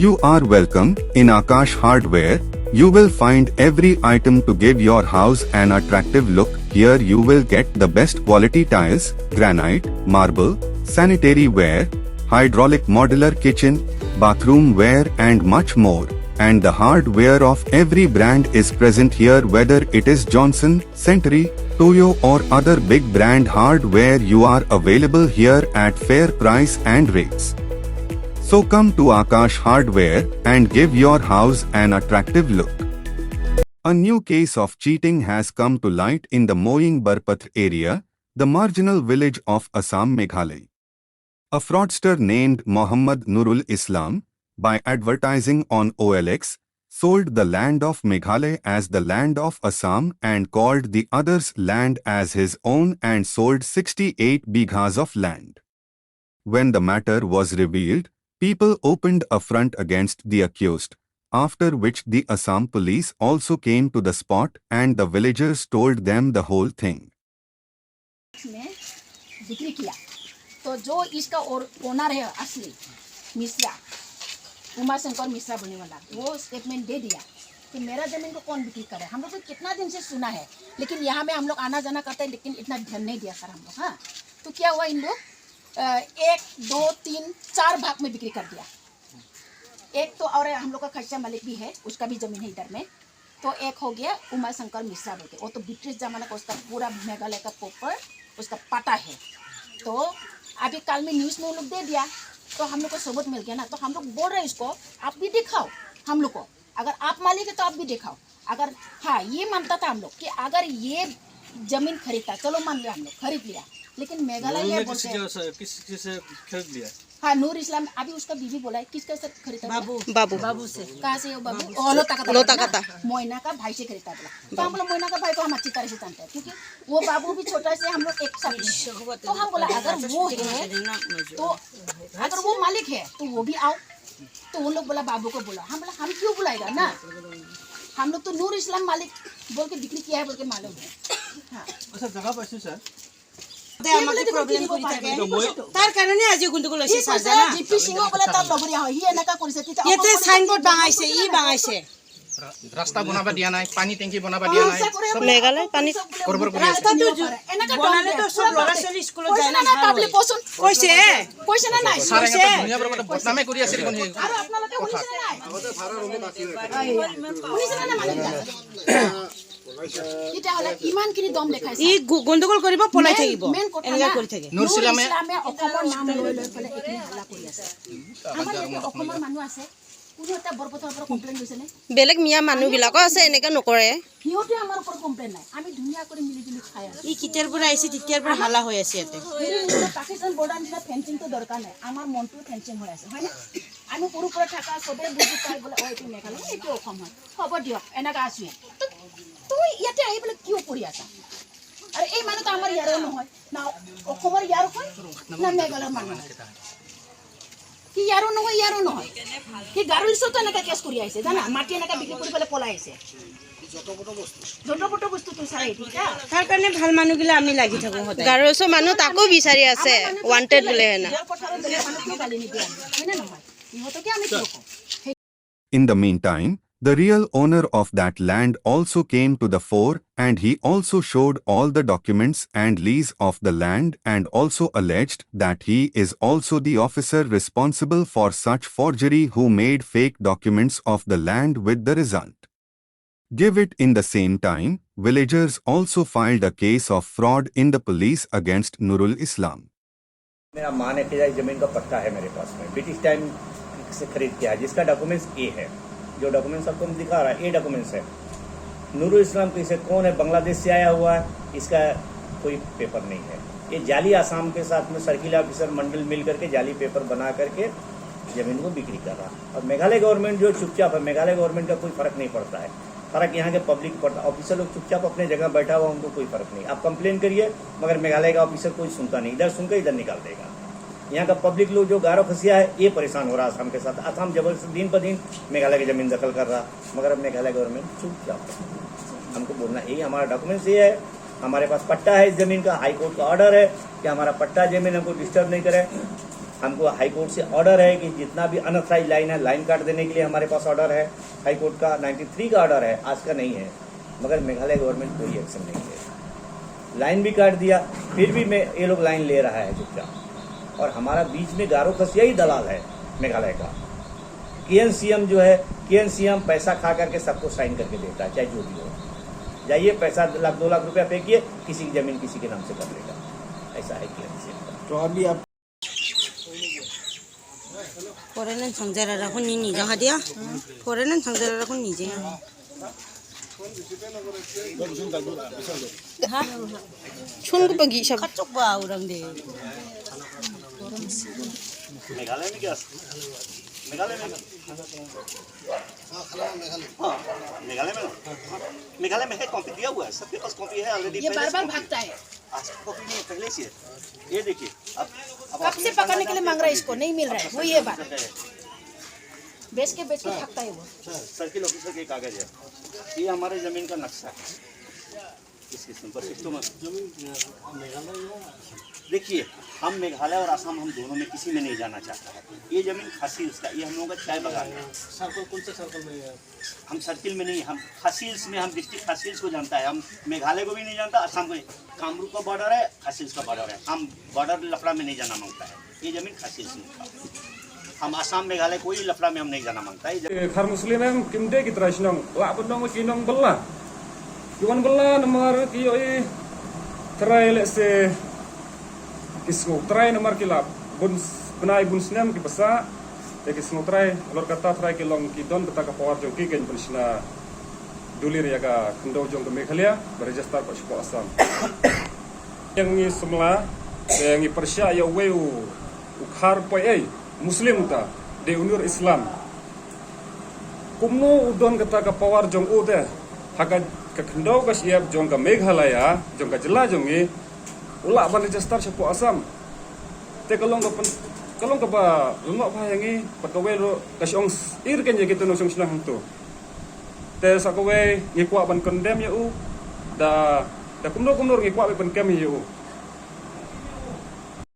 You are welcome. In Akash Hardware, you will find every item to give your house an attractive look. Here you will get the best quality tiles, granite, marble, sanitary ware, hydraulic modular kitchen, bathroom ware and much more. And the hardware of every brand is present here, whether it is Johnson, Century, Toyo or other big brand hardware. You are available here at fair price and rates. So come to Akash Hardware and give your house an attractive look. A new case of cheating has come to light in the Moying Barpath area, the marginal village of Assam, Meghalaya. A fraudster named Mohammad Nurul Islam, by advertising on OLX, sold the land of Meghalaya as the land of Assam and called the other's land as his own and sold 68 bighas of land. When the matter was revealed, people opened a front against the accused, after which the Assam police also came to the spot and the villagers told them the whole thing. बिक्री किया तो जो इसका owner है असली मिश्रा उमाशंकर मिश्रा बनने वाला वो स्टेटमेंट दे दिया कि मेरा जमीन को कौन बिक्री करे। हम लोग तो कितना दिन से सुना है, लेकिन यहाँ में हम लोग आना जाना करते हैं, लेकिन इतना ध्यान नहीं दिया सर हम लोग। हाँ, तो क्या हुआ, इन लोग 1, 2, 3, 4 भाग में बिक्री कर दिया। एक तो और हम लोग का खर्चा मालिक भी है, उसका भी जमीन है इधर में, तो एक हो गया उमाशंकर मिश्रा बोल के, वो तो ब्रिटिश जमाना का उसका पूरा मेघालय का प्रॉपर उसका पता है। तो अभी कल में न्यूज़ में वो लोग दे दिया, तो हम लोग को सबूत मिल गया ना, तो हम लोग बोल रहे हैं इसको आप भी दिखाओ हम लोग को, अगर आप मालिक है तो आप भी दिखाओ। अगर हाँ ये मानता था हम लोग कि अगर ये जमीन खरीदता, चलो मान लिया हम लोग खरीद लिया, लेकिन मेघालय ये बोलते हैं किससे खरीद लिया। हाँ, नूर इस्लाम, अभी उसका बीवी बोला है किसका से खरीदा, बाबू से। कहाँ से हो बाबू? लोता मोइना का भाई से खरीदा बोला। तो हम बोला मोइना का भाई को हम अच्छी तरह से जानते हैं, क्योंकि वो बाबू भी छोटा से हम लोग एक साथ। तो हम बोला अगर वो है तो अगर वो मालिक है तो वो भी आओ। तो वो लोग बोला बाबू को बोला, हम बोला हम क्यों बुलाएगा ना, हम लोग तो नूर इस्लाम मालिक बोल के बिक्री किया है बोल के मालूम है। हाँ, अच्छा जगह पैसे सर তাৰ কাৰণে আজি গুণ্ডগোল হৈছে ছাৰ জানা। জিপি সিংহ বলে তাৰ লগৰীয়া হয়, হি এনেকা কৰিছে। ইয়াতে সাইনবোৰ্ড বাঙাইছে, ই বাঙাইছে, ৰাস্তা বনাবা দিয়া নাই, পানী টেংকি বনাবা দিয়া নাই, মেঘালয় পানী কৰবৰ কৰি আছে। এনেকা বনালে তো সব ল'ৰা ছোৱালী স্কুলত যায় না, পাব্লিক কৈছে কৈছে না নাই সাৰে এটা দুনিয়া বৰবাদ বদনামে কৰি আছে দেখোন। আৰু আপোনালোকে শুনিছে না নাই, আগতে ভাড়া ৰুমত আছিল, শুনিছে না নাই এটা হলে ইমান কিনি দম দেখাইছে। ই গণ্ডগোল কৰিব পলাই থাকিব, এনেকা কৰি থাকে। নূৰ ইছলামে অসমৰ নাম লৈ লৈ পেলাই এখিনি হাল্লা কৰি আছে। আমাৰ ইয়াতে অসমৰ মানুহ আছে, কোনো এটা বৰপথাৰৰ পৰা কমপ্লেইন গৈছে নে? বেলেগ মিয়া মানুহ বিলাকো আছে, এনেকা নকৰে। সিহঁতে আমাৰ ওপৰত কমপ্লেইন নাই, আমি ধুনীয়া কৰি মিলি জুলি খাই আছো। ই কিটাৰ পৰা আহিছে, তেতিয়াৰ পৰা হাল্লা হৈ আছে ইয়াতে। পাকিস্তান বৰ্ডাৰ নিচিনা ফেঞ্চিংটো দৰকাৰ নাই, আমাৰ মনটো ফেঞ্চিং হৈ আছে, হয়নে? আমি সৰু পৰা থকা চবে বুজি পাই বোলে এইটো মেঘালয় এইটো অসম হয়, হ'ব দিয়ক এনেকা আছোৱে। তুই ইয়াতে আহি পেলাই কিয় কৰি আছা? আৰু এই মানুহটো আমাৰ ইয়াৰো নহয় না, অসমৰ ইয়াৰ হয় না মেঘালয়ৰ মানুহ, কি ইয়াৰো নহয় কি গাৰো ইছতো এনেকা কেছ কৰি আহিছে জানা, মাটি এনেকা বিক্ৰী কৰি পেলাই পলাই আহিছে। যত বস্তু তো চাই ঠিক আছে, তাৰ কাৰণে ভাল মানুহগিলা আমি লাগি থাকো সদায়। গাৰোছো মানুহ তাকো বিচাৰি আছে, ওয়ান্টেড বোলে হেনা। In the meantime, the real owner of that land also came to the fore and he also showed all the documents and lease of the land and also alleged that he is also the officer responsible for such forgery who made fake documents of the land with the result. Give it in the same time, villagers also filed a case of fraud in the police against Nurul Islam. मेरा मान है जमीन का पट्टा है मेरे पास में, British time से खरीद किया है, जिसका डॉक्यूमेंट्स ए है, जो डॉक्यूमेंट्स आपको दिखा रहा है ये डॉक्यूमेंट्स है। नूरुल इस्लाम किसे कौन है, बांग्लादेश से आया हुआ है, इसका कोई पेपर नहीं है। ये जाली आसाम के साथ में सर्किल ऑफिसर मंडल मिल करके जाली पेपर बना करके जमीन को बिक्री कर रहा है। और मेघालय गवर्नमेंट जो चुपचाप है, मेघालय गवर्नमेंट का कोई फर्क नहीं पड़ता है, फर्क यहाँ के पब्लिक पड़ता है। ऑफिसर लोग चुपचाप अपने जगह बैठा हुआ, उनको कोई फर्क नहीं। आप कंप्लेन करिए मगर मेघालय का ऑफिसर कोई सुनता नहीं, इधर सुनकर इधर निकाल देगा। यहाँ का पब्लिक लोग जो गारो खसिया है ये परेशान हो रहा है आसाम के साथ। आसाम जबरदस्ती दिन पर दिन मेघालय की जमीन दखल कर रहा, मगर अब मेघालय गवर्नमेंट चुपचाप। हमको बोलना यही, हमारा डॉक्यूमेंट्स ये है, हमारे पास पट्टा है इस जमीन का, हाई कोर्ट का ऑर्डर है कि हमारा पट्टा जमीन हमको डिस्टर्ब नहीं करे। हमको हाई कोर्ट से ऑर्डर है कि जितना भी अनऑथराइज लाइन है लाइन काट देने के लिए हमारे पास ऑर्डर है। हाई कोर्ट का 93 का ऑर्डर है, आज का नहीं है, मगर मेघालय गवर्नमेंट कोई एक्शन नहीं ले। लाइन भी काट दिया, फिर भी ये लोग लाइन ले रहा है चुपचाप। और हमारा बीच में गारो खसिया ही दलाल है मेघालय का। KNCM जो है, KNCM पैसा खा करके सबको साइन करके देता है, चाहे जो भी हो। जाइए पैसा 1 लाख 2 लाख रुपया फेंकिए, किसी की जमीन किसी के नाम से कर लेगा, ऐसा है KNCM का। तो अभी आप Foreign 상자라라 혼인이 정하디야? Foreign 상자라라 혼이지. 하? 촌구박이 샵. 카쪽 봐 우랑데. मेघालय में क्या मेघालय में हाँ मेघालय में मेघालय में है कॉपी दिया हुआ है, सबके पास कॉपी है ऑलरेडी। ये बार बार भागता है, कॉपी नहीं पहले से ये देखिए। अब कब से पकड़ने के लिए मांग रहा है, इसको नहीं मिल रहा है, वो ये बात बेच के भागता है वो। सर्किल ऑफिसर के कागज है, ये हमारे जमीन का नक्शा है। इस किस्म पर सिस्टम देखिए, हम मेघालय और आसाम हम दोनों में किसी में नहीं जाना चाहता है। ये जमीन खासील्स का, ये हम लोगों का चाय बागान है। सर्कल कौन सा सर्कल में है? हम सर्किल में नहीं, हम खासील्स में, हम डिस्ट्रिक्ट खासील्स को जानता है। हम मेघालय को भी नहीं जानता, आसाम को। कामरूप का बॉर्डर है, खासील्स का बॉर्डर है। हम बॉर्डर लफड़ा में नहीं जाना मांगता है, ये जमीन खासील्स में था। हम आसाम मेघालय कोई लफड़ा में हम नहीं जाना मांगता है। Khar Muslim em kimde kita sinong la benong kinong bela. Yuan bela nomor kiyo try let's say kisgo try nomor kilap bun benai bun snem ki pasa kisgo try lor kata try kilong ki don kata ka power jong ki ken punisna dulir ya ka kendo jong ke Meghalaya berregister pa sipo Assam. Yang ni semula yang ni Persia ya weu ukhar poi Muslim ta de unur Islam. Kumno udon kata ka power jong ude haga ka kendo ka siap jong ka Meghalaya jong ka jela jong ni ula ban register sipo Assam. Te kalong ka ba lungo pa yang ni pakawe ro ka siong ir ken gitu no song sinang tu. Te sakawe ngi kwa ban condemn ya u da kumno ngi kwa ban kem ya u.